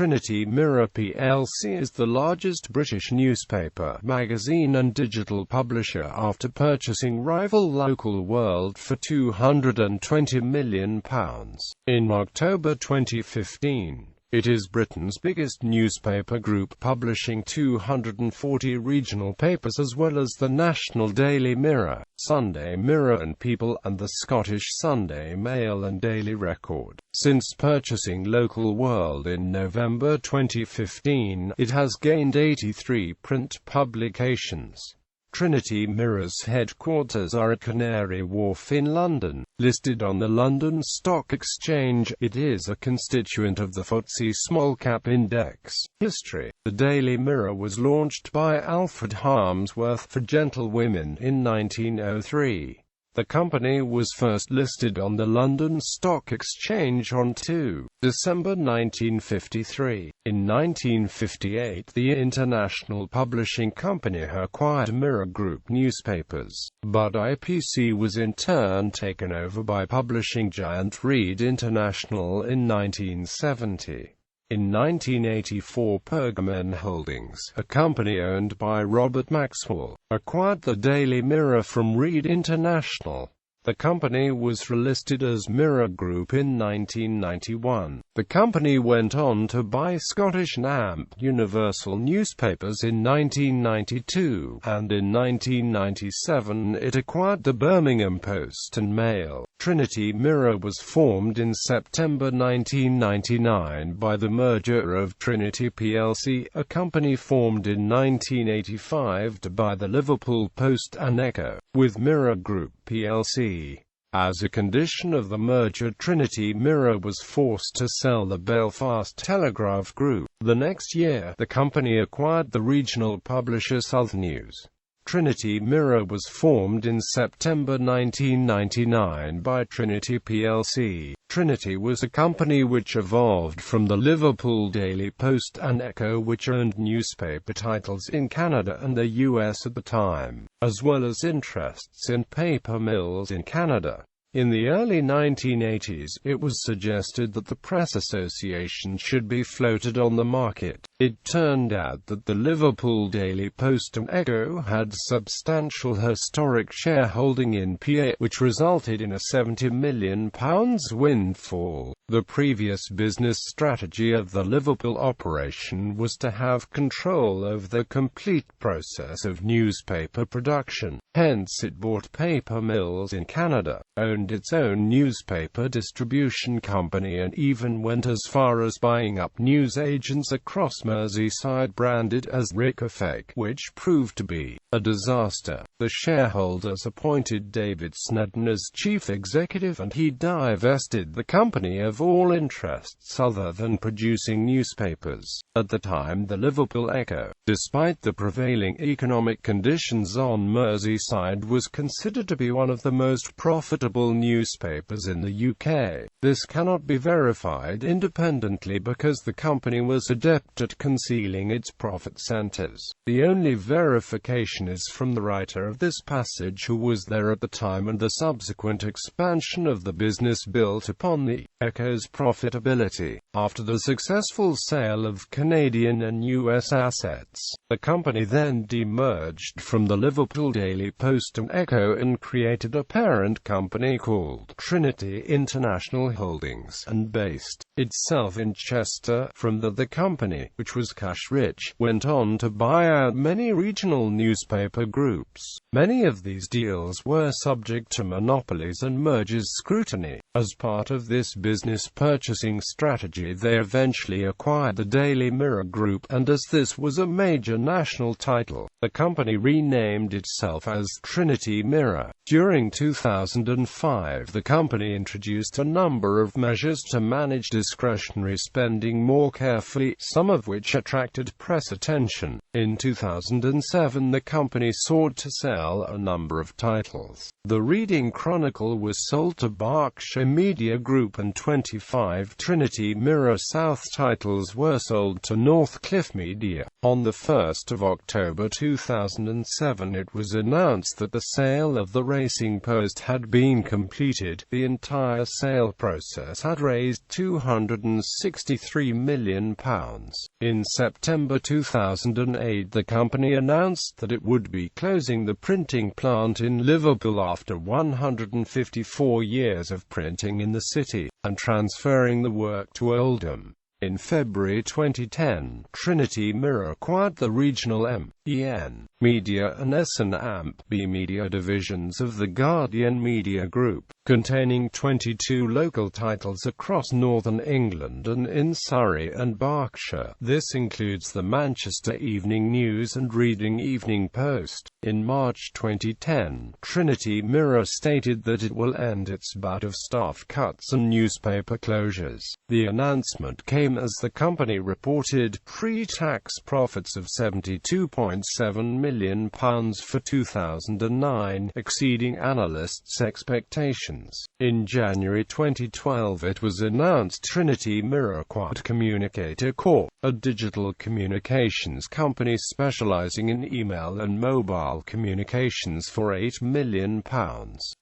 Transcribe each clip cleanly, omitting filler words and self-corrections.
Trinity Mirror plc is the largest British newspaper, magazine and digital publisher after purchasing rival Local World for £220 million in October 2015. It is Britain's biggest newspaper group, publishing 240 regional papers as well as the national Daily Mirror, Sunday Mirror and People, and the Scottish Sunday Mail and Daily Record. Since purchasing Local World in November 2015, it has gained 83 print publications. Trinity Mirror's headquarters are at Canary Wharf in London. Listed on the London Stock Exchange, it is a constituent of the FTSE Small Cap Index. History: the Daily Mirror was launched by Alfred Harmsworth for gentlewomen in 1903. The company was first listed on the London Stock Exchange on 2 December 1953. In 1958, the international publishing company acquired Mirror Group newspapers, but IPC was in turn taken over by publishing giant Reed International in 1970. In 1984, Pergamon Holdings, a company owned by Robert Maxwell, acquired the Daily Mirror from Reed International. The company was relisted as Mirror Group in 1991. The company went on to buy Scottish and Universal newspapers in 1992, and in 1997 it acquired the Birmingham Post and Mail. Trinity Mirror was formed in September 1999 by the merger of Trinity plc, a company formed in 1985 to buy the Liverpool Post and Echo, with Mirror Group plc. As a condition of the merger, Trinity Mirror was forced to sell the Belfast Telegraph Group. The next year, the company acquired the regional publisher Southern News. Trinity Mirror was formed in September 1999 by Trinity plc. Trinity was a company which evolved from the Liverpool Daily Post and Echo, which owned newspaper titles in Canada and the US at the time, as well as interests in paper mills in Canada. In the early 1980s, it was suggested that the Press Association should be floated on the market. It turned out that the Liverpool Daily Post and Echo had substantial historic shareholding in PA, which resulted in a £70 million windfall. The previous business strategy of the Liverpool operation was to have control over the complete process of newspaper production. Hence it bought paper mills in Canada, owned its own newspaper distribution company, and even went as far as buying up news agents across Merseyside branded as Rick-Effect, which proved to be a disaster. The shareholders appointed David Snedden as chief executive, and he divested the company of all interests other than producing newspapers. At the time, the Liverpool Echo, despite the prevailing economic conditions on Merseyside, was considered to be one of the most profitable newspapers in the UK. This cannot be verified independently because the company was adept at concealing its profit centres. The only verification is from the writer of this passage, who was there at the time, and the subsequent expansion of the business built upon the Echo's profitability. After the successful sale of Canadian and US assets, the company then demerged from the Liverpool Daily Post and Echo and created a parent company called Trinity International Holdings, and based itself in Chester. From the company, which was cash-rich, went on to buy out many regional newspaper groups. Many of these deals were subject to monopolies and mergers scrutiny. As part of this business purchasing strategy, they eventually acquired the Daily Mirror Group, and as this was a major national title, the company renamed itself as Trinity Mirror. During 2005, the company introduced a number of measures to manage discretionary spending more carefully, some of which which attracted press attention. In 2007, the company sought to sell a number of titles. The Reading Chronicle was sold to Berkshire Media Group, and 25 Trinity Mirror South titles were sold to Northcliffe Media. On the 1st of October 2007, it was announced that the sale of the Racing Post had been completed. The entire sale process had raised £263 million. In September 2008, the company announced that it would be closing the printing plant in Liverpool after 154 years of printing in the city, and transferring the work to Oldham. In February 2010, Trinity Mirror acquired the regional M.E.N. Media and S&B Media divisions of the Guardian Media Group, containing 22 local titles across northern England and in Surrey and Berkshire. This includes the Manchester Evening News and Reading Evening Post. In March 2010, Trinity Mirror stated that it will end its bout of staff cuts and newspaper closures. The announcement came as the company reported pre-tax profits of £72.7 million for 2009, exceeding analysts' expectations. In January 2012, it was announced Trinity Mirror acquired Communicator Corp., a digital communications company specializing in email and mobile communications, for £8 million.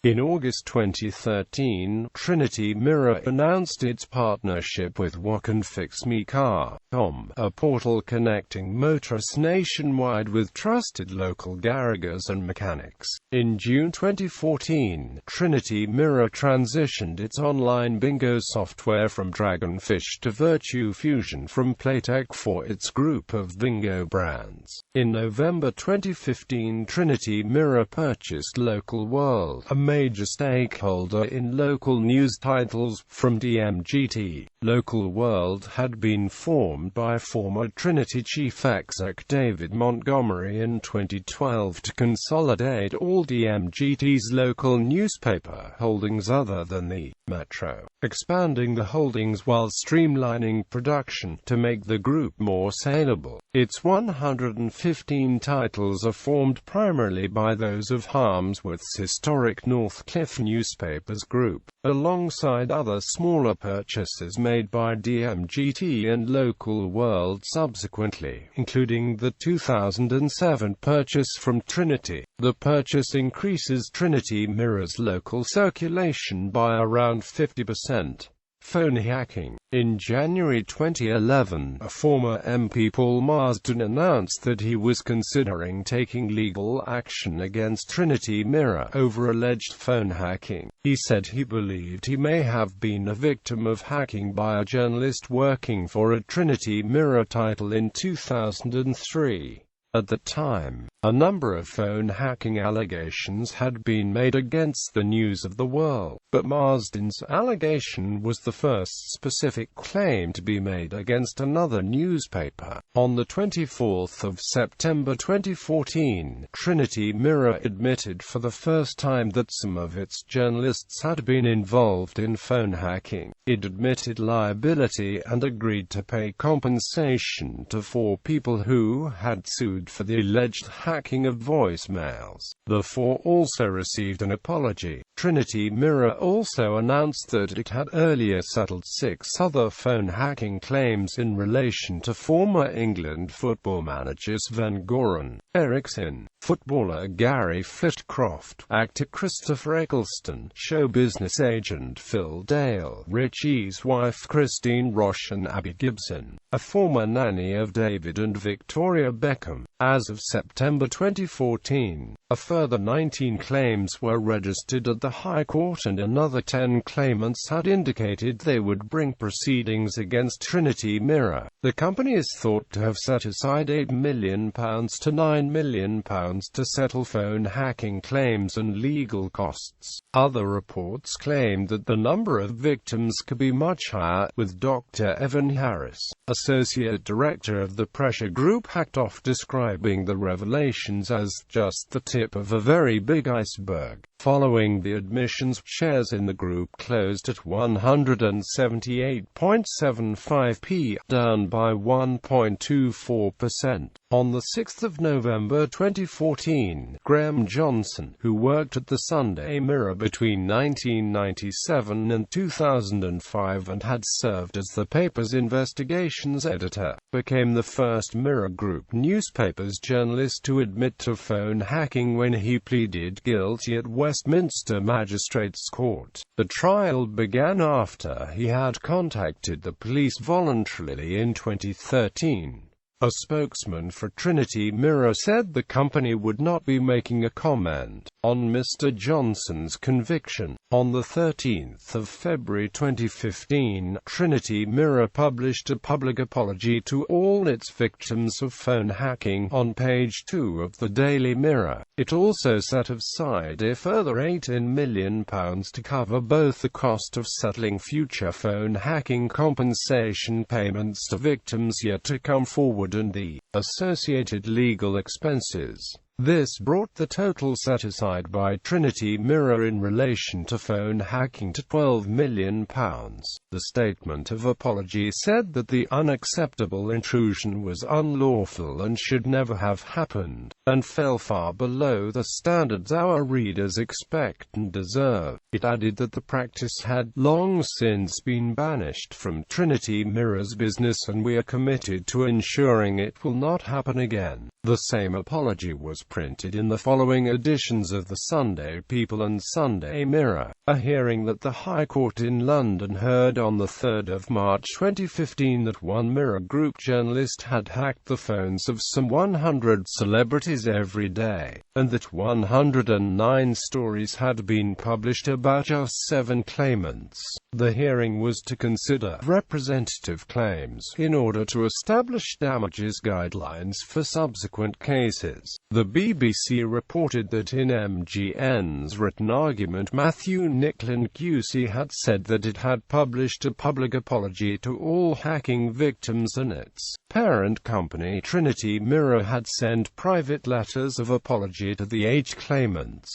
In August 2013, Trinity Mirror announced its partnership with WhatCanFixMeCar.com, a portal connecting motorists nationwide with trusted local garages and mechanics. In June 2014, Trinity Mirror transitioned its online bingo software from Dragonfish to Virtue Fusion from Playtech for its group of bingo brands. In November 2015, Trinity Mirror purchased Local World, a major stakeholder in local news titles, from DMGT. Local World had been formed by former Trinity chief exec David Montgomery in 2012 to consolidate all DMGT's local newspaper holdings other than the Metro, expanding the holdings while streamlining production to make the group more saleable. Its 115 titles are formed primarily by those of Harmsworth's historic Northcliffe Newspapers Group, alongside other smaller purchases made by DMGT and Local World subsequently, including the 2007 purchase from Trinity. The purchase increases Trinity Mirror's local circulation by around 50%. Phone hacking. In January 2011, a former MP, Paul Marsden, announced that he was considering taking legal action against Trinity Mirror over alleged phone hacking. He said he believed he may have been a victim of hacking by a journalist working for a Trinity Mirror title in 2003. At the time, a number of phone hacking allegations had been made against the News of the World, but Marsden's allegation was the first specific claim to be made against another newspaper. On the 24th of September 2014, Trinity Mirror admitted for the first time that some of its journalists had been involved in phone hacking. It admitted liability and agreed to pay compensation to 4 people who had sued for the alleged hacking of voicemails. The 4 also received an apology. Trinity Mirror also announced that it had earlier settled 6 other phone hacking claims in relation to former England football managers Van Goren, Eriksson, footballer Gary Flitcroft, actor Christopher Eccleston, show business agent Phil Dale, Richie's wife Christine Roche, and Abby Gibson, a former nanny of David and Victoria Beckham. As of September 2014, a further 19 claims were registered at the High Court, and another 10 claimants had indicated they would bring proceedings against Trinity Mirror. The company is thought to have set aside £8 million to £9 million to settle phone hacking claims and legal costs. Other reports claim that the number of victims could be much higher, with Dr. Evan Harris, associate director of the pressure group Hacked Off, describing the revelations as just the tip of a very big iceberg. Following the admissions, shares in the group closed at 178.75p, down by 1.24%. On 6 November 2014, Graham Johnson, who worked at the Sunday Mirror between 1997 and 2005 and had served as the paper's investigations editor, became the first Mirror Group newspaper's journalist to admit to phone hacking when he pleaded guilty at Westminster Magistrates' Court. The trial began after he had contacted the police voluntarily in 2013. A spokesman for Trinity Mirror said the company would not be making a comment on Mr. Johnson's conviction. On 13 February 2015, Trinity Mirror published a public apology to all its victims of phone hacking on page 2 of the Daily Mirror. It also set aside a further £18 million to cover both the cost of settling future phone hacking compensation payments to victims yet to come forward and the associated legal expenses. This brought the total set aside by Trinity Mirror in relation to phone hacking to £12 million. The statement of apology said that the unacceptable intrusion was unlawful and should never have happened, and fell far below the standards our readers expect and deserve. It added that the practice had long since been banished from Trinity Mirror's business and we are committed to ensuring it will not happen again. The same apology was printed in the following editions of the Sunday People and Sunday Mirror. A hearing that the High Court in London heard on 3 March 2015 that one Mirror Group journalist had hacked the phones of some 100 celebrities every day, and that 109 stories had been published about just 7 claimants. The hearing was to consider representative claims in order to establish damages guidelines for subsequent cases. The BBC reported that in MGN's written argument, Matthew Nicklin QC had said that it had published a public apology to all hacking victims and its parent company Trinity Mirror had sent private letters of apology to the 8 claimants.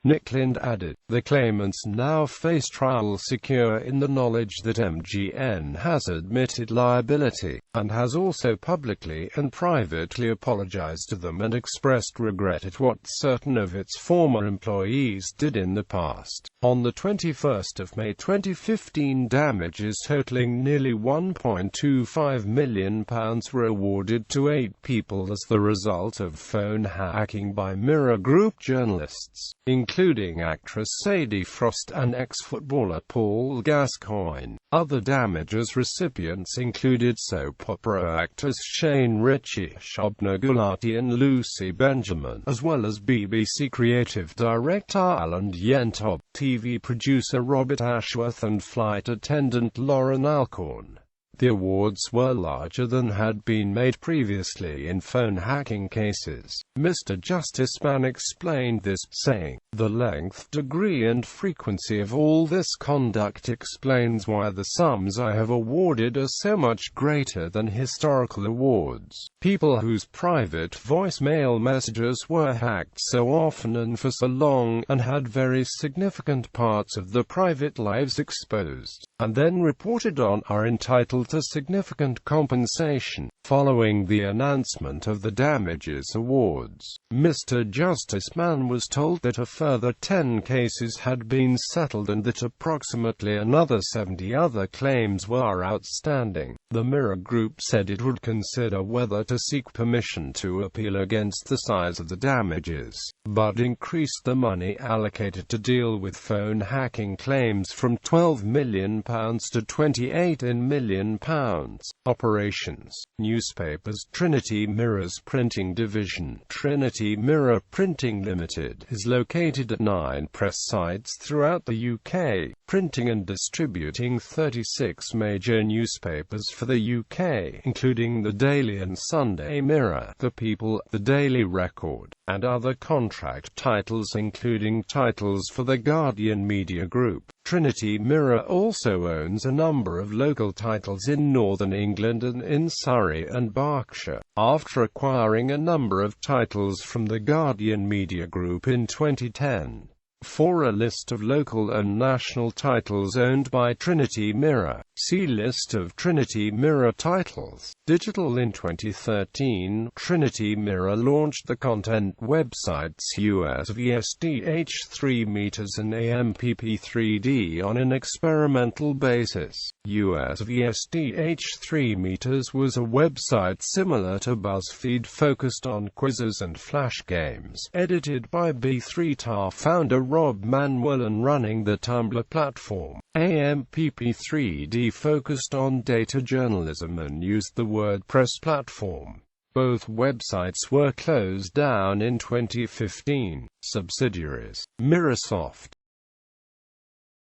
Nicklin added, the claimants now face trial secure in the knowledge that MGN has admitted liability, and has also publicly and privately apologized to them and expressed regret at what certain of its former employees did in the past. On 21 May 2015, damages totaling nearly £1.25 million were awarded to 8 people as the result of phone hacking by Mirror Group journalists, including actress Sadie Frost and ex-footballer Paul Gascoigne. Other damages recipients included soap opera actors Shane Ritchie, Shobna Gulati and Lucy Benjamin, as well as BBC creative director Alan Yentob, TV producer Robert Ashworth and flight attendant Lauren Alcorn. The awards were larger than had been made previously in phone hacking cases. Mr. Justiceman explained this, saying, the length, degree and frequency of all this conduct explains why the sums I have awarded are so much greater than historical awards. People whose private voicemail messages were hacked so often and for so long, and had very significant parts of their private lives exposed, and then reported on, are entitled to significant compensation. Following the announcement of the damages awards, Mr. Justiceman was told that a further 10 cases had been settled and that approximately another 70 other claims were outstanding. The Mirror Group said it would consider whether to seek permission to appeal against the size of the damages, but increased the money allocated to deal with phone hacking claims from £12 million to £28 million. Operations. Newspapers. Trinity Mirror's printing division, Trinity Mirror Printing Limited, is located at 9 press sites throughout the UK, printing and distributing 36 major newspapers for the UK, including the Daily and Sunday Mirror, The People, the Daily Record, and other contract titles including titles for the Guardian Media Group. Trinity Mirror also owns a number of local titles in Northern England and in Surrey and Berkshire, after acquiring a number of titles from the Guardian Media Group in 2010. For a list of local and national titles owned by Trinity Mirror, see List of Trinity Mirror titles. Digital. In 2013, Trinity Mirror launched the content websites USVSDH 3meters and AMPP3D on an experimental basis. USVSDH 3meters was a website similar to BuzzFeed focused on quizzes and flash games, edited by B3TAR founder Rob Manuel and running the Tumblr platform. AMPP3D focused on data journalism and used the WordPress platform. Both websites were closed down in 2015. Subsidiaries: Mirrorsoft,